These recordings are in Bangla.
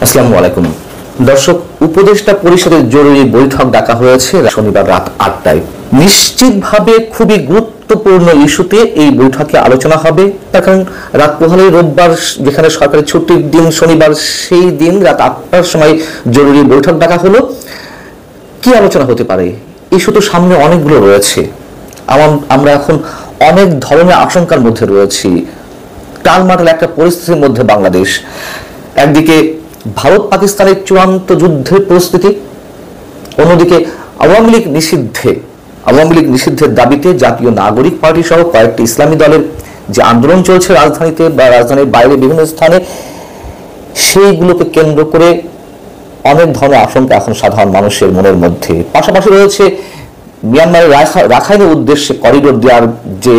আসসালামু আলাইকুম দর্শক, উপদেষ্টা পরিষদের জরুরি বৈঠক ডাকা হয়েছে শনিবার রাত 8টায়। নিশ্চিতভাবে খুবই গুরুত্বপূর্ণ ইস্যুতে এই বৈঠকে আলোচনা হবে। তার কারণ রাত পোহালে রোববার, যেখানে সরকারি ছুটির দিন শনিবার, সেই দিন রাত 8টার সময় জরুরি বৈঠক ডাকা হলো। কি আলোচনা হতে পারে? ইস্যু তো সামনে অনেকগুলো রয়েছে। আমরা এখন অনেক ধরনের আশঙ্কার মধ্যে রয়েছি। টালমাটাল একটা পরিস্থিতির মধ্যে বাংলাদেশ। একদিকে ভারত পাকিস্তানের চূড়ান্ত যুদ্ধের পরিস্থিতি, অন্যদিকে আওয়ামী লীগ নিষিদ্ধের দাবিতে জাতীয় নাগরিক পার্টি সহ কয়েকটি ইসলামী দলের যে আন্দোলন চলছে রাজধানীতে বা রাজধানীর বাইরে বিভিন্ন স্থানে, সেইগুলোকে কেন্দ্র করে অনেক ধরনের আশঙ্কা এখন সাধারণ মানুষের মনের মধ্যে। পাশাপাশি রয়েছে মিয়ানমারের রাখাইনের উদ্দেশ্যে করিডোর দেওয়ার যে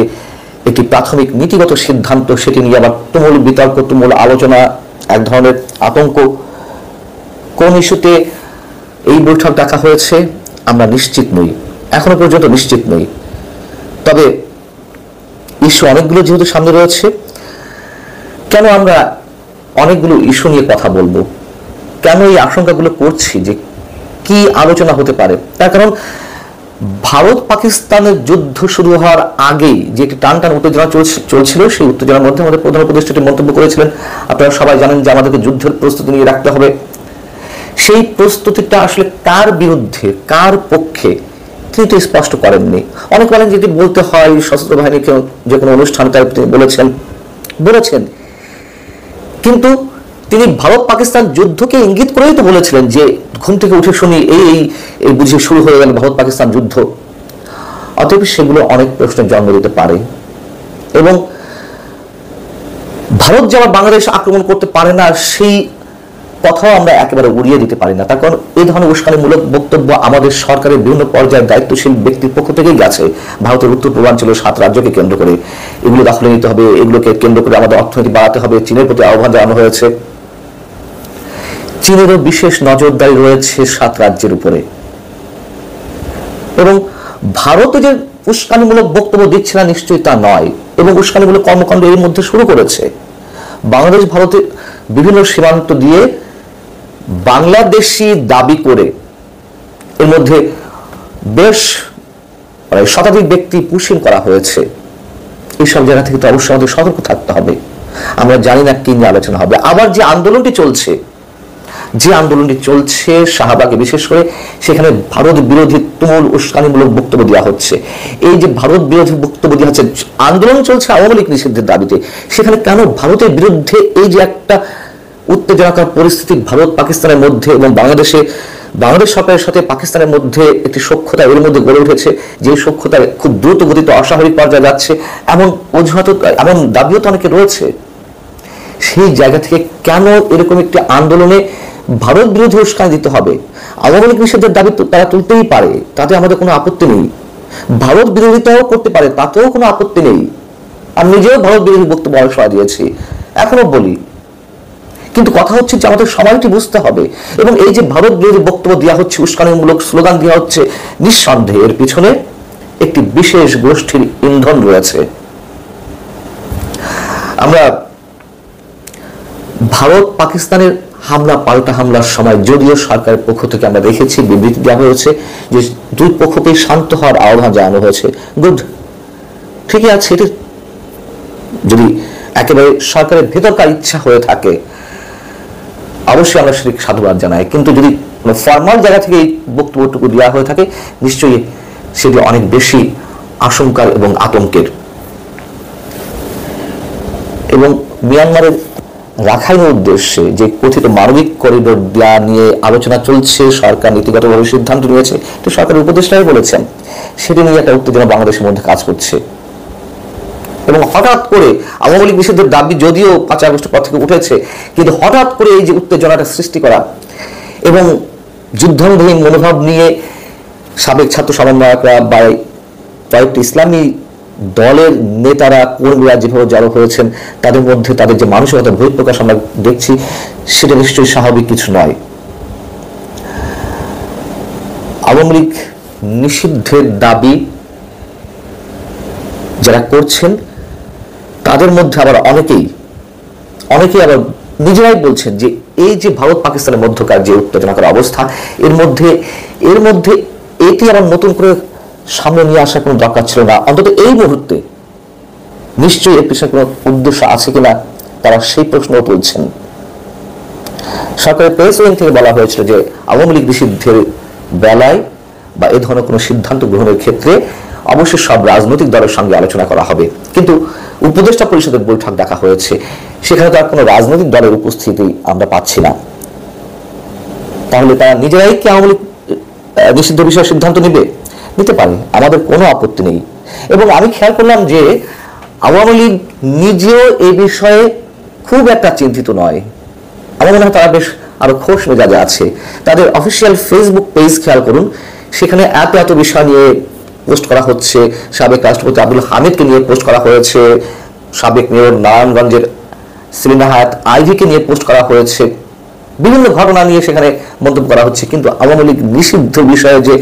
একটি প্রাথমিক নীতিগত সিদ্ধান্ত, সেটি নিয়ে আবার তুমুল বিতর্ক, তুমুল আলোচনা, এক ধরনের আতঙ্ক। কোন ইস্যুতে এই বৈঠক ডাকা হয়েছে আমরা নিশ্চিত নই, এখনো পর্যন্ত নিশ্চিত নই। তবে ইস্যু অনেকগুলো যেহেতু সামনে রয়েছে, কেন আমরা অনেকগুলো ইস্যু নিয়ে কথা বলবো, কেন এই আশঙ্কাগুলো করছি যে কি আলোচনা হতে পারে? তার কারণ ভারত পাকিস্তানের যুদ্ধ শুরু হওয়ার আগেই যে একটি টান উত্তেজনা চলছিল, সেই উত্তেজনার মধ্যে আমাদের প্রধান উপদেষ্টা মন্তব্য করেছিলেন, আপনারা সবাই জানেন যে আমাদেরকে যুদ্ধের প্রস্তুতি নিয়ে রাখতে হবে। সেই প্রস্তুতিটা আসলে কার বিরুদ্ধে, কার পক্ষে, তিনি তো স্পষ্ট করেননি। অনেক বলেন যদি বলতে হয় সশস্ত্র বাহিনীকে যে কোনো অনুষ্ঠানে, তাই তিনি বলেছেন, কিন্তু তিনি ভারত পাকিস্তান যুদ্ধকে ইঙ্গিত করেই তো বলেছিলেন যে ঘুম থেকে উঠে শুনি এই বুঝে শুরু হয়ে গেল ভারত পাকিস্তান যুদ্ধ। অতএব সেগুলো অনেক প্রশ্নের জন্ম দিতে পারে, এবং ভারত যে আবার বাংলাদেশ আক্রমণ করতে পারে না, সেই কথাও আমরা একেবারে উড়িয়ে দিতে পারি না। তার কারণ এই ধরনের উস্কানিমূলক বক্তব্য আমাদের সরকারের বিভিন্ন পর্যায়ের দায়িত্বশীল ব্যক্তির পক্ষ থেকেই গেছে। ভারতের উত্তর পূর্বাঞ্চলের 7 রাজ্যকে কেন্দ্র করে এগুলো দখলে নিতে হবে, এগুলোকে কেন্দ্র করে আমাদের অর্থনীতি বাড়াতে হবে, চীনের প্রতি আহ্বান জানানো হয়েছে। চীনেরও বিশেষ নজরদারি রয়েছে 7 রাজ্যের উপরে, এবং ভারত যে উস্কানিমূলক বক্তব্য দিচ্ছে না নিশ্চয়ই তা নয়, এবং উস্কানিমূলক কর্মকাণ্ড এর মধ্যে শুরু করেছে। বাংলাদেশ ভারতের বিভিন্ন সীমান্ত দিয়ে বাংলাদেশি দাবি করে এর মধ্যে বেশ শতাধিক ব্যক্তি পুশিং করা হয়েছে। এইসব জায়গা থেকে তো অবশ্যই আমাদের সতর্ক থাকতে হবে। আমরা জানি না কি নিয়ে আলোচনা হবে। আবার যে আন্দোলনটি চলছে শাহবাগে বিশেষ করে, সেখানে ভারত বিরোধী তুমুল উস্কানিমূলক বক্তব্য দেওয়া হচ্ছে। এই যে ভারত বিরোধী বক্তব্য দেওয়া হচ্ছে, আন্দোলন চলছে আওয়ামী লীগ নিষিদ্ধের দাবিতে, সেখানে কেন ভারতের বিরুদ্ধে এই যে একটা উত্তেজনাকর পরিস্থিতি ভারত পাকিস্তানের মধ্যে এবং বাংলাদেশ সরকারের সাথে পাকিস্তানের মধ্যে একটি সখ্যতা এর মধ্যে গড়ে উঠেছে, যে সখ্যতা খুব দ্রুত গতিতে অস্বাভাবিক পর্যায়ে যাচ্ছে, এমন অজুহাত, এমন দাবিও তো অনেকে রয়েছে। সেই জায়গা থেকে কেন এরকম একটি আন্দোলনে ভারত বিরোধী উস্কানি দিতে হবে? আওয়ামী লীগ নিষেধের দাবি তারা তুলতেই পারে, তাতে আমাদের কোনো আপত্তি নেই। ভারত বিরোধিতাও করতে পারে, তাতেও কোনো আপত্তি নেই। আমি নিজেও ভারত বিরোধী বক্তব্য অনেক সময় দিয়েছি, এখনো বলি। কিন্তু কথা হচ্ছে যে আমাদের সবাইকে বুঝতে হবে, এবং এই যে ভারত বিরোধী বক্তব্য দেওয়া হচ্ছে, উস্কানিমূলক স্লোগান দেওয়া হচ্ছে, নিঃসন্দেহে এর পিছনে একটি বিশেষ গোষ্ঠীর ইন্ধন রয়েছে। আমরা ভারত পাকিস্তানের পাল্টা হামলার সময় যদিও সরকারের পক্ষ থেকে আমরা দেখেছি বিবৃতি দেওয়া হয়েছে যে দুই পক্ষকেই শান্ত হওয়ার আহ্বান জানানো হয়েছে। গুড, ঠিকই আছে। এটি যদি একেবারে সরকারের ভেতরকার ইচ্ছা হয়ে থাকে অবশ্যই আমরা সেটি সাধুবাদ জানাই, কিন্তু যদি কোনো ফর্মাল জায়গা থেকে এই বক্তব্যটুকু দেওয়া হয়ে থাকে, নিশ্চয়ই সেটি অনেক বেশি আশঙ্কার এবং আতঙ্কের। এবং মিয়ানমারের রাখাইনের উদ্দেশ্যে যে কথিত মানবিক করিডোর দেওয়া নিয়ে আলোচনা চলছে, সরকার নীতিগতভাবে সিদ্ধান্ত নিয়েছে, তো সরকারের উপদেষ্টাই বলেছেন, সেটি নিয়ে একটা উত্তেজনা বাংলাদেশের মধ্যে কাজ করছে। এবং হঠাৎ করে আওয়ামী লীগ নিষিদ্ধের দাবি যদিও 5 আগস্টের পর থেকে উঠেছে, কিন্তু হঠাৎ করে এই যে উত্তেজনাটা সৃষ্টি করা এবং যুদ্ধাঙ্গহীন মনোভাব নিয়ে সাবেক ছাত্র সমন্বয়করা বা কয়েকটি ইসলামী দলের নেতারা, কর্মীরা যেভাবে জড়ো হয়েছেন, তাদের মধ্যে তাদের যে মানসিকতা বহিঃপ্রকাশ আমরা দেখছি, সেটা নিশ্চয়ই স্বাভাবিক কিছু নয়। আওয়ামী লীগ নিষিদ্ধের দাবি যারা করছেন, তাদের মধ্যে আবার অনেকেই আবার নিজেরাই বলছেন যে এই যে ভারত পাকিস্তানের মধ্যকার যে উত্তেজনাকর অবস্থা, এর মধ্যে এটি আবার নতুন করে সামনে নিয়ে আসার কোনো দরকার ছিল না। অন্তত এই মুহূর্তে নিশ্চয়ই এর পিছনে কোনো উদ্দেশ্য আছে কিনা তারা সেই প্রশ্ন তুলছেন। সরকারের প্রেস উইং থেকে বলা হয়েছিল যে আওয়ামী লীগ নিষিদ্ধের বেলায় বা এ ধরনের কোনো সিদ্ধান্ত গ্রহণের ক্ষেত্রে অবশ্যই সব রাজনৈতিক দলের সঙ্গে আলোচনা করা হবে, কিন্তু উপদেষ্টা পরিষদের বৈঠক ডাকা হয়েছে, সেখানে তো আর কোনো রাজনৈতিক দলের উপস্থিতি আমরা পাচ্ছি না। তাহলে তারা নিজেরাই কি আওয়ামী লীগ নিষিদ্ধ বিষয়ে সিদ্ধান্ত নিতে পারে, আমাদের কোনো আপত্তি নেই। এবং আমি খেয়াল করলাম যে আওয়ামী লীগ নিজেও এই বিষয়ে খুব একটা চিন্তিত নয়। আমার মনে হয় তারা বেশ আরো খোশ মেজাজে আছে। তাদের অফিসিয়াল ফেসবুক পেজ খেয়াল করুন, সেখানে এত বিষয় নিয়ে পোস্ট করা হচ্ছে। সাবেক রাষ্ট্রপতি আব্দুল হামিদকে নিয়ে পোস্ট করা হয়েছে, সাবেক মেয়র নারায়ণগঞ্জের সেলিনা হায়াত আইভিকে নিয়ে পোস্ট করা হয়েছে, বিভিন্ন ঘটনা নিয়ে সেখানে মন্তব্য করা হচ্ছে। কিন্তু আওয়ামী লীগ নিষিদ্ধ বিষয়ে যে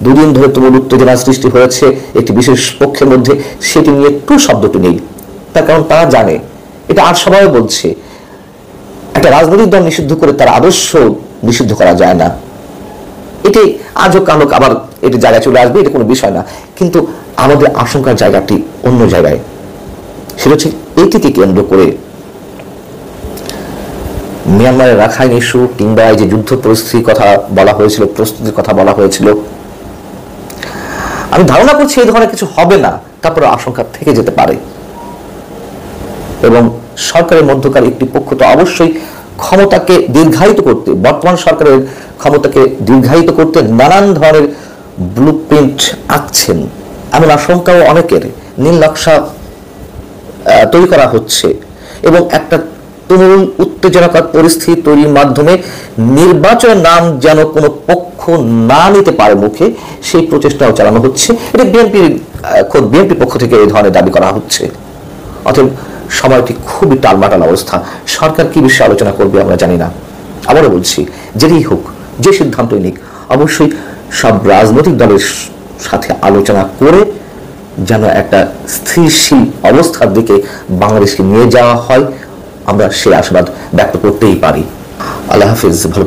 দুদিন ধরে তুমুল উত্তেজনা সৃষ্টি হয়েছে একটি বিশেষ পক্ষের মধ্যে, সেটি নিয়ে একটু শব্দটি নেই। তার কারণ তারা জানে, এটা আর সবাই বলছে, একটা রাজনৈতিক দল নিষিদ্ধ করে তার আদর্শ নিষিদ্ধ করা যায় না। এটি আজও কালক আবার এটি জায়গায় চলে আসবে, এটা কোনো বিষয় না। কিন্তু আমাদের আশঙ্কার জায়গাটি অন্য জায়গায়, সেটা হচ্ছে এটিকে কেন্দ্র করে মিয়ানমারের রাখাইন ইস্যু কিংবা এই যে যুদ্ধ পরিস্থিতির কথা বলা হয়েছিল, প্রস্তুতির কথা বলা হয়েছিল, আমি ধারণা করছি এই ধরনের কিছু হবে না, তারপরে আশঙ্কা থেকে যেতে পারে। এবং সরকারের মধ্যকার একটি পক্ষ তো অবশ্যই ক্ষমতাকে দীর্ঘায়িত করতে, বর্তমান সরকারের ক্ষমতাকে দীর্ঘায়িত করতে নানান ধরনের ব্লুপ্রিন্ট আঁকছেন, এমন আশঙ্কাও অনেকের। নীল নকশা তৈরি করা হচ্ছে এবং একটা তুমুল উত্তেজনাকর পরিস্থিতি তৈরির মাধ্যমে নির্বাচনের নাম যেন কোনো পক্ষ না নিতে পারে মুখে, সেই প্রচেষ্টাও চালানো হচ্ছে। এটা বিএনপির পক্ষ থেকে এই ধরনের দাবি করা হচ্ছে। অতএব সময়টি খুবই টালমাটাল অবস্থা। সরকার কি বিষয়ে আলোচনা করবে আমরা জানি না। আবারও বলছি, যেটাই হোক, যে সিদ্ধান্তই নিক, অবশ্যই সব রাজনৈতিক দলের সাথে আলোচনা করে যেন একটা স্থিরশীল অবস্থার দিকে বাংলাদেশকে নিয়ে যাওয়া হয়, আমরা সেই আশাবাদ ব্যক্ত করতেই পারি। আল্লাহ হাফিজ, ভালো।